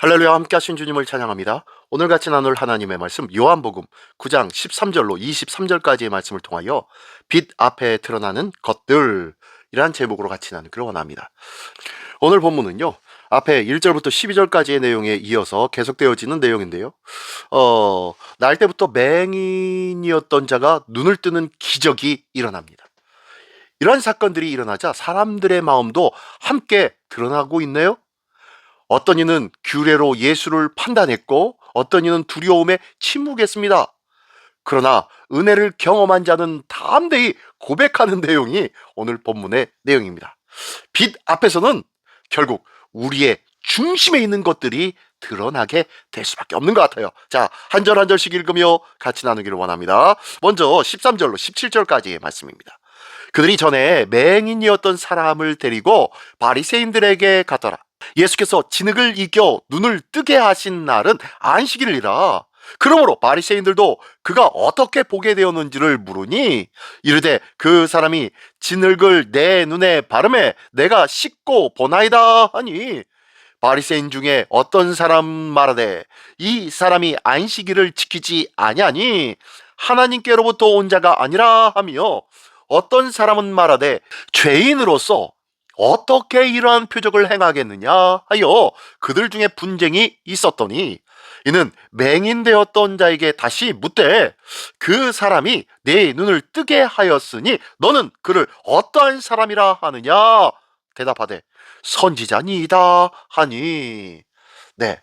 할렐루야, 함께 하신 주님을 찬양합니다. 오늘 같이 나눌 하나님의 말씀 요한복음 9장 13절로 23절까지의 말씀을 통하여 빛 앞에 드러나는 것들 이란 제목으로 같이 나누기를 원합니다. 오늘 본문은요, 앞에 1절부터 12절까지의 내용에 이어서 계속되어지는 내용인데요. 날 때부터 맹인이었던 자가 눈을 뜨는 기적이 일어납니다. 이런 사건들이 일어나자 사람들의 마음도 함께 드러나고 있네요. 어떤 이는 규례로 예수를 판단했고 어떤 이는 두려움에 침묵했습니다. 그러나 은혜를 경험한 자는 담대히 고백하는 내용이 오늘 본문의 내용입니다. 빛 앞에서는 결국 우리의 중심에 있는 것들이 드러나게 될 수밖에 없는 것 같아요. 자, 한 절 한 절씩 읽으며 같이 나누기를 원합니다. 먼저 13절로 17절까지의 말씀입니다. 그들이 전에 맹인이었던 사람을 데리고 바리새인들에게 가더라. 예수께서 진흙을 이겨 눈을 뜨게 하신 날은 안식일이라. 그러므로 바리새인들도 그가 어떻게 보게 되었는지를 물으니 이르되 그 사람이 진흙을 내 눈에 바르매 내가 씻고 보나이다 하니, 바리새인 중에 어떤 사람 말하되 이 사람이 안식일을 지키지 아니하니 하나님께로부터 온 자가 아니라 하며, 어떤 사람은 말하되 죄인으로서 어떻게 이러한 표적을 행하겠느냐 하여 그들 중에 분쟁이 있었더니, 이는 맹인되었던 자에게 다시 묻되 그 사람이 내 눈을 뜨게 하였으니 너는 그를 어떠한 사람이라 하느냐 대답하되 선지자니이다 하니. 네,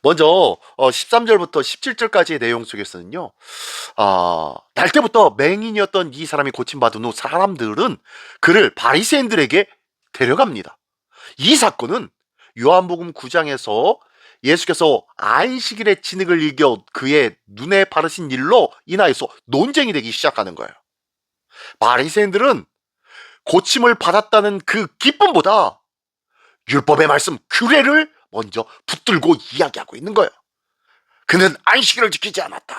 먼저 13절부터 17절까지의 내용 속에서는요, 날 때부터 맹인이었던 이 사람이 고침받은 후 사람들은 그를 바리새인들에게 데려갑니다. 이 사건은 요한복음 9장에서 예수께서 안식일에 진흙을 이겨 그의 눈에 바르신 일로 인하여서 논쟁이 되기 시작하는 거예요. 바리새인들은 고침을 받았다는 그 기쁨보다 율법의 말씀 규례를 먼저 붙들고 이야기하고 있는 거예요. 그는 안식일을 지키지 않았다.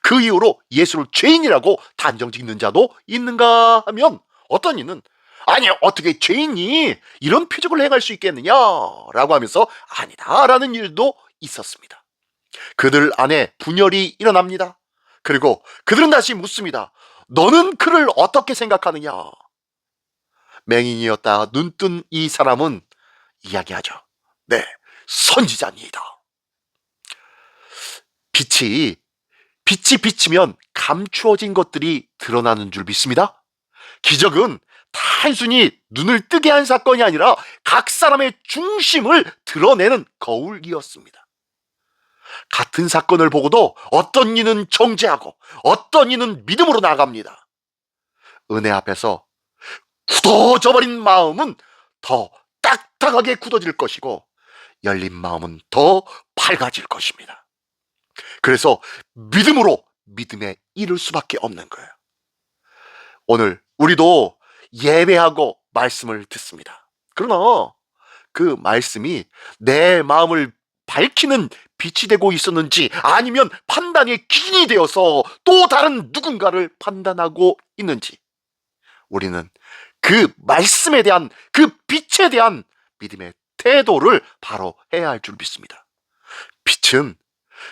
그 이후로 예수를 죄인이라고 단정 짓는 자도 있는가 하면, 어떤 이는 아니 어떻게 죄인이 이런 표적을 행할 수 있겠느냐라고 하면서 아니다라는 일도 있었습니다. 그들 안에 분열이 일어납니다. 그리고 그들은 다시 묻습니다. 너는 그를 어떻게 생각하느냐? 맹인이었다 눈뜬 이 사람은 이야기하죠. 네, 선지자입니다. 빛이 비치면 감추어진 것들이 드러나는 줄 믿습니다. 기적은 단순히 눈을 뜨게 한 사건이 아니라 각 사람의 중심을 드러내는 거울이었습니다. 같은 사건을 보고도 어떤 이는 정죄하고 어떤 이는 믿음으로 나아갑니다. 은혜 앞에서 굳어져 버린 마음은 더 딱딱하게 굳어질 것이고 열린 마음은 더 밝아질 것입니다. 그래서 믿음으로 믿음에 이를 수밖에 없는 거예요. 오늘 우리도 예배하고 말씀을 듣습니다. 그러나 그 말씀이 내 마음을 밝히는 빛이 되고 있었는지, 아니면 판단의 기준이 되어서 또 다른 누군가를 판단하고 있는지, 우리는 그 말씀에 대한, 그 빛에 대한 믿음의 태도를 바로 해야 할 줄 믿습니다. 빛은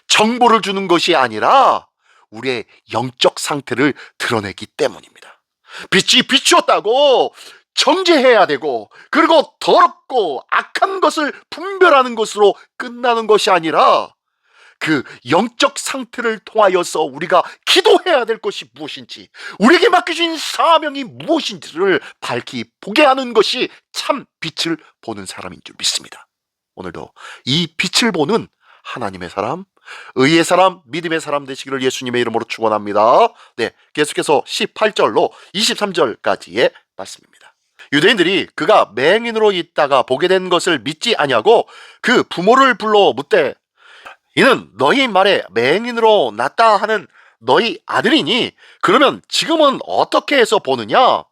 정보를 주는 것이 아니라 우리의 영적 상태를 드러내기 때문입니다. 빛이 비추었다고 정죄해야 되고, 그리고 더럽고 악한 것을 분별하는 것으로 끝나는 것이 아니라 그 영적 상태를 통하여서 우리가 기도해야 될 것이 무엇인지, 우리에게 맡겨진 사명이 무엇인지를 밝히 보게 하는 것이 참 빛을 보는 사람인 줄 믿습니다. 오늘도 이 빛을 보는 하나님의 사람, 의의 사람, 믿음의 사람 되시기를 예수님의 이름으로 축원합니다. 네, 계속해서 18절로 23절까지의 말씀입니다. 유대인들이 그가 맹인으로 있다가 보게 된 것을 믿지 아니하고 그 부모를 불러 묻되 이는 너희 말에 맹인으로 났다 하는 너희 아들이니 그러면 지금은 어떻게 해서 보느냐?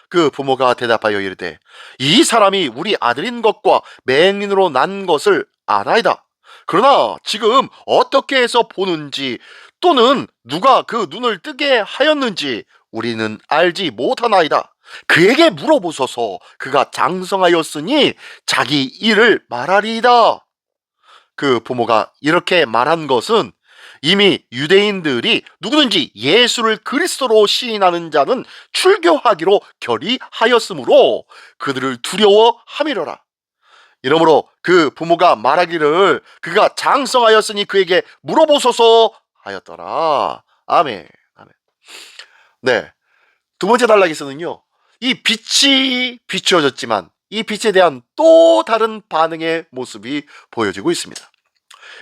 그 부모가 대답하여 이르되 이 사람이 우리 아들인 것과 맹인으로 난 것을 아나이다. 그러나 지금 어떻게 해서 보는지 또는 누가 그 눈을 뜨게 하였는지 우리는 알지 못하나이다. 그에게 물어보소서. 그가 장성하였으니 자기 일을 말하리이다. 그 부모가 이렇게 말한 것은 이미 유대인들이 누구든지 예수를 그리스도로 시인하는 자는 출교하기로 결의하였으므로 그들을 두려워함이로라. 이러므로 그 부모가 말하기를 그가 장성하였으니 그에게 물어보소서 하였더라. 아멘. 아멘. 네. 두 번째 단락에서는요, 이 빛이 비추어졌지만 이 빛에 대한 또 다른 반응의 모습이 보여지고 있습니다.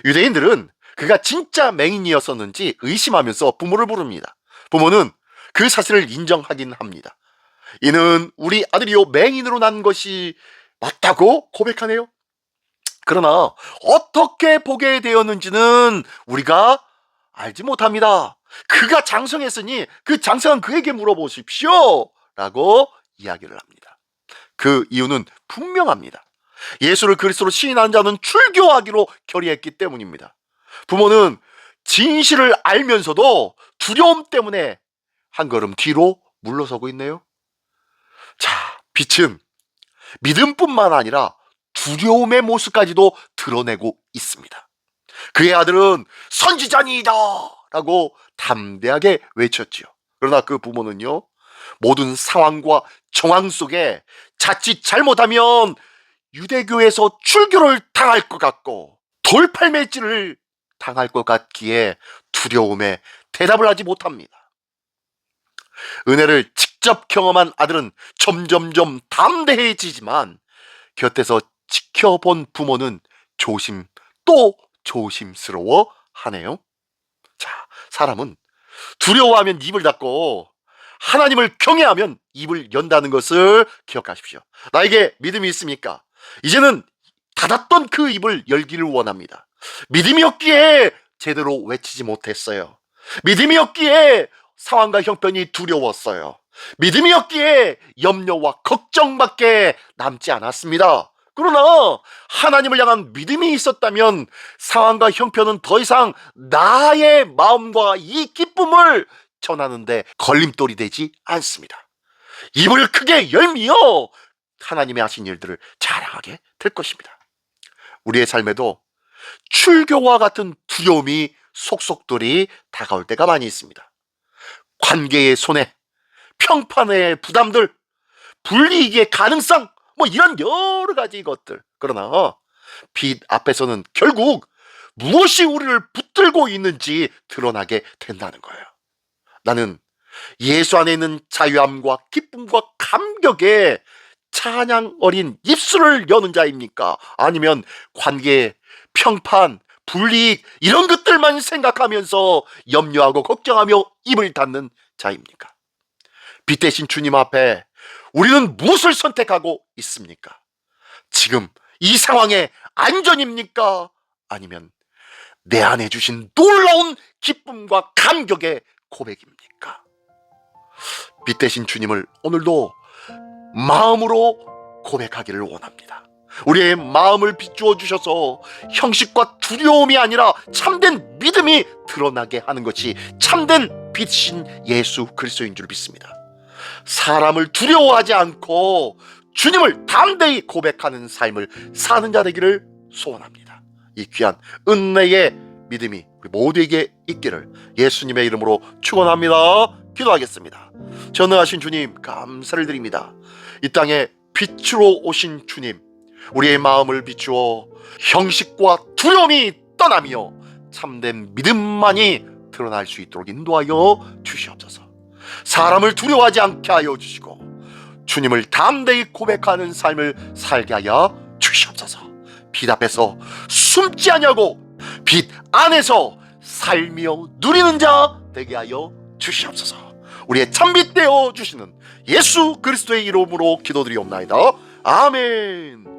유대인들은 그가 진짜 맹인이었었는지 의심하면서 부모를 부릅니다. 부모는 그 사실을 인정하긴 합니다. 이는 우리 아들이요 맹인으로 난 것이 맞다고 고백하네요. 그러나 어떻게 보게 되었는지는 우리가 알지 못합니다. 그가 장성했으니 그 장성한 그에게 물어보십시오 라고 이야기를 합니다. 그 이유는 분명합니다. 예수를 그리스도로 시인한 자는 출교하기로 결의했기 때문입니다. 부모는 진실을 알면서도 두려움 때문에 한 걸음 뒤로 물러서고 있네요. 자, 빛은 믿음뿐만 아니라 두려움의 모습까지도 드러내고 있습니다. 그의 아들은 선지자니이다 라고 담대하게 외쳤지요. 그러나 그 부모는요, 모든 상황과 정황 속에 자칫 잘못하면 유대교에서 출교를 당할 것 같고 돌팔매질을 당할 것 같기에 두려움에 대답을 하지 못합니다. 은혜를 직접 경험한 아들은 점점점 담대해지지만 곁에서 지켜본 부모는 또 조심스러워 하네요. 자, 사람은 두려워하면 입을 닫고 하나님을 경외하면 입을 연다는 것을 기억하십시오. 나에게 믿음이 있습니까? 이제는 닫았던 그 입을 열기를 원합니다. 믿음이 없기에 제대로 외치지 못했어요. 믿음이 없기에 상황과 형편이 두려웠어요. 믿음이 없기에 염려와 걱정밖에 남지 않았습니다. 그러나 하나님을 향한 믿음이 있었다면 상황과 형편은 더 이상 나의 마음과 이 기쁨을 전하는데 걸림돌이 되지 않습니다. 입을 크게 열며 하나님의 하신 일들을 자랑하게 될 것입니다. 우리의 삶에도 출교와 같은 두려움이 속속들이 다가올 때가 많이 있습니다. 관계의 손해, 평판의 부담들, 불이익의 가능성, 이런 여러 가지 것들. 그러나 빛 앞에서는 결국 무엇이 우리를 붙들고 있는지 드러나게 된다는 거예요. 나는 예수 안에 있는 자유함과 기쁨과 감격에 찬양 어린 입술을 여는 자입니까? 아니면 관계, 평판, 불이익 이런 것들만 생각하면서 염려하고 걱정하며 입을 닫는 자입니까? 빛 대신 주님 앞에 우리는 무엇을 선택하고 있습니까? 지금 이 상황에 안전입니까? 아니면 내 안에 주신 놀라운 기쁨과 감격의 고백입니까? 빛 대신 주님을 오늘도 마음으로 고백하기를 원합니다. 우리의 마음을 비추어 주셔서 형식과 두려움이 아니라 참된 믿음이 드러나게 하는 것이 참된 빛인 예수 그리스도인 줄 믿습니다. 사람을 두려워하지 않고 주님을 담대히 고백하는 삶을 사는 자 되기를 소원합니다. 이 귀한 은혜의 믿음이 우리 모두에게 있기를 예수님의 이름으로 축원합니다. 기도하겠습니다. 전능하신 주님 감사를 드립니다. 이 땅에 빛으로 오신 주님, 우리의 마음을 비추어 형식과 두려움이 떠나며 참된 믿음만이 드러날 수 있도록 인도하여 주시옵소서. 사람을 두려워하지 않게 하여 주시고 주님을 담대히 고백하는 삶을 살게 하여 주시옵소서. 빛 앞에서 숨지 아니하고 빛 안에서 살며 누리는 자 되게 하여 주시옵소서. 우리의 참빛 되어 주시는 예수 그리스도의 이름으로 기도드리옵나이다. 아멘.